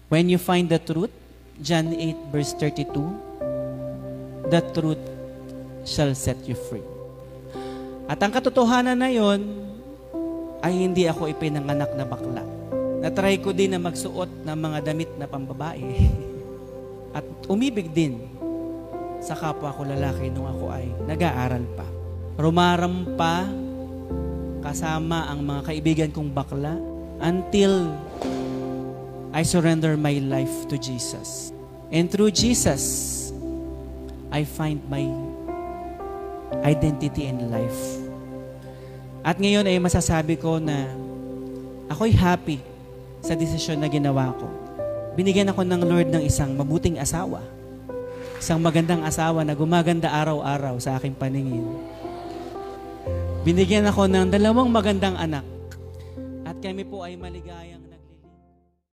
When you find the truth, John 8 verse 32, the truth shall set you free. At ang katotohanan na yon ay hindi ako ipinanganak na bakla. Natry ko din na magsuot ng mga damit na pambabae. At umibig din sa kapwa ko lalaki nung ako ay nag-aaral pa. Rumarampa kasama ang mga kaibigan kong bakla until I surrender my life to Jesus. And through Jesus, I find my identity in life. At ngayon ay masasabi ko na ako'y happy sa desisyon na ginawa ko. Binigyan ako ng Lord ng isang mabuting asawa. Isang magandang asawa na gumaganda araw-araw sa aking paningin. Binigyan ako ng 2 magandang anak. At kami po ay maligayang